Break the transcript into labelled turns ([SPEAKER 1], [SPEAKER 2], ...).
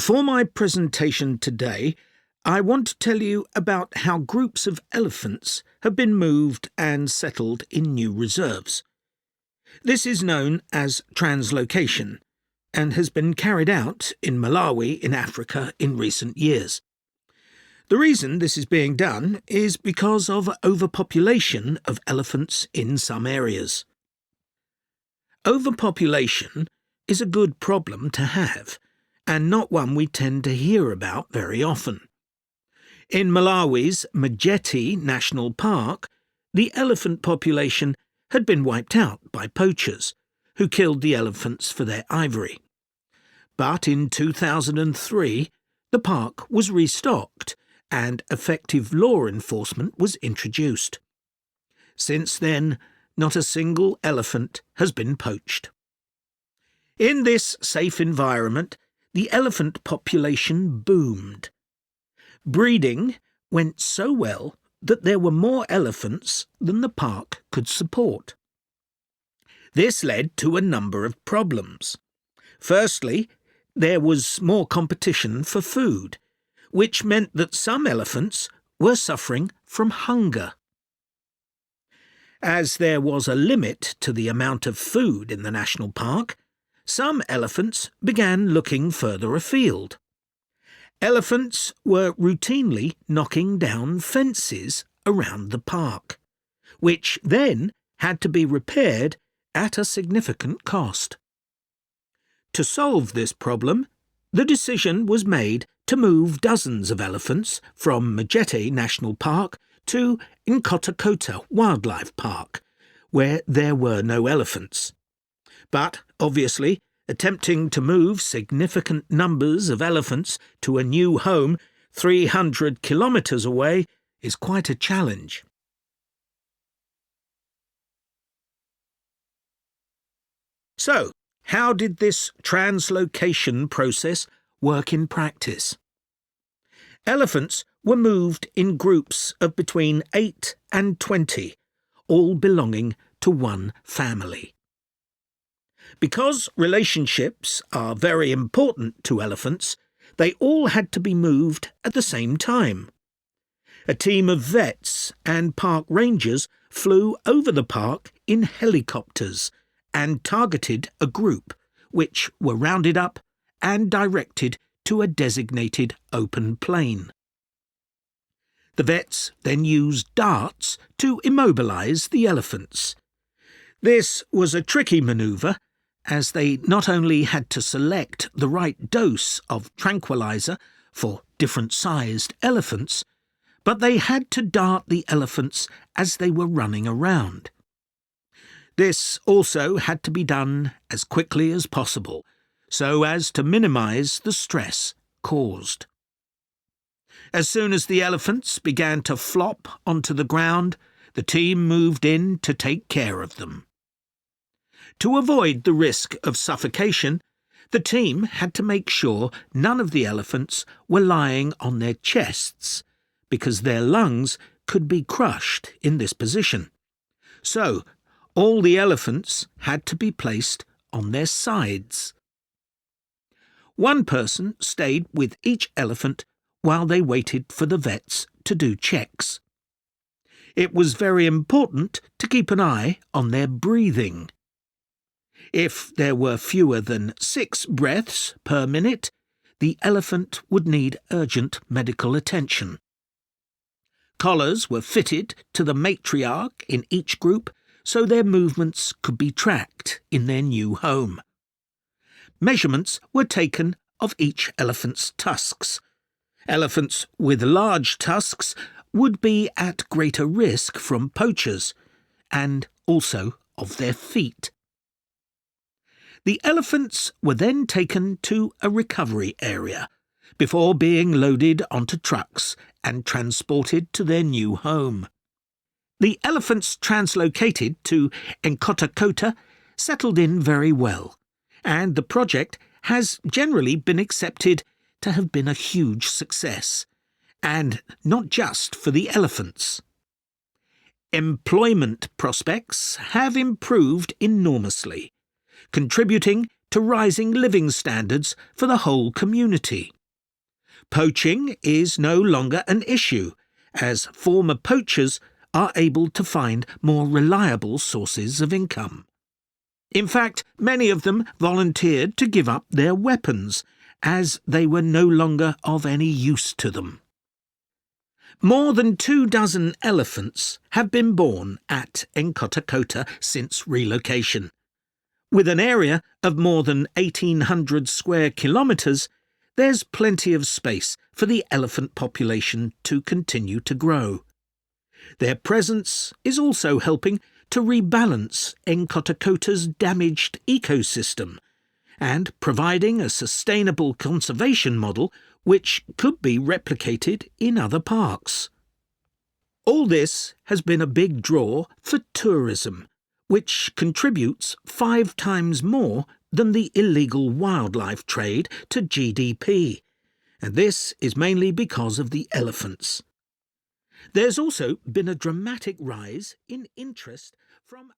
[SPEAKER 1] For my presentation today, I want to tell you about how groups of elephants have been moved and settled in new reserves. This is known as translocation and has been carried out in Malawi in Africa in recent years. The reason this is being done is because of overpopulation of elephants in some areas. Overpopulation is a good problem to have, and not one we tend to hear about very often. In Malawi's Majeti National Park, the elephant population had been wiped out by poachers, who killed the elephants for their ivory. But in 2003, the park was restocked and effective law enforcement was introduced. Since then, not a single elephant has been poached. In this safe environment, the elephant population boomed. Breeding went so well that there were more elephants than the park could support. This led to a number of problems. Firstly, there was more competition for food, which meant that some elephants were suffering from hunger. As there was a limit to the amount of food in the national park, some elephants began looking further afield. Elephants were routinely knocking down fences around the park, which then had to be repaired at a significant cost. To solve this problem, the decision was made to move dozens of elephants from Majeti National Park to Nkotakota Wildlife Park, where there were no elephants. But, obviously, attempting to move significant numbers of elephants to a new home 300 kilometres away is quite a challenge. So, how did this translocation process work in practice? Elephants were moved in groups of between 8 and 20, all belonging to one family. Because relationships are very important to elephants, they all had to be moved at the same time. A team of vets and park rangers flew over the park in helicopters and targeted a group, which were rounded up and directed to a designated open plain. The vets then used darts to immobilize the elephants. This was a tricky maneuver, as they not only had to select the right dose of tranquilizer for different-sized elephants, but they had to dart the elephants as they were running around. This also had to be done as quickly as possible, so as to minimize the stress caused. As soon as the elephants began to flop onto the ground, the team moved in to take care of them. To avoid the risk of suffocation, the team had to make sure none of the elephants were lying on their chests, because their lungs could be crushed in this position. So, all the elephants had to be placed on their sides. One person stayed with each elephant while they waited for the vets to do checks. It was very important to keep an eye on their breathing. If there were fewer than 6 breaths per minute, the elephant would need urgent medical attention. Collars were fitted to the matriarch in each group so their movements could be tracked in their new home. Measurements were taken of each elephant's tusks. Elephants with large tusks would be at greater risk from poachers, and also of their feet. The elephants were then taken to a recovery area before being loaded onto trucks and transported to their new home. The elephants translocated to Nkotakota settled in very well, and the project has generally been accepted to have been a huge success, and not just for the elephants. Employment prospects have improved enormously, contributing to rising living standards for the whole community. Poaching is no longer an issue, as former poachers are able to find more reliable sources of income. In fact, many of them volunteered to give up their weapons, as they were no longer of any use to them. More than 24 elephants have been born at Nkhotakota since relocation. With an area of more than 1,800 square kilometres, there's plenty of space for the elephant population to continue to grow. Their presence is also helping to rebalance Nkhotakota's damaged ecosystem and providing a sustainable conservation model which could be replicated in other parks. All this has been a big draw for tourism, which contributes 5 times more than the illegal wildlife trade to GDP, and this is mainly because of the elephants. There's also been a dramatic rise in interest from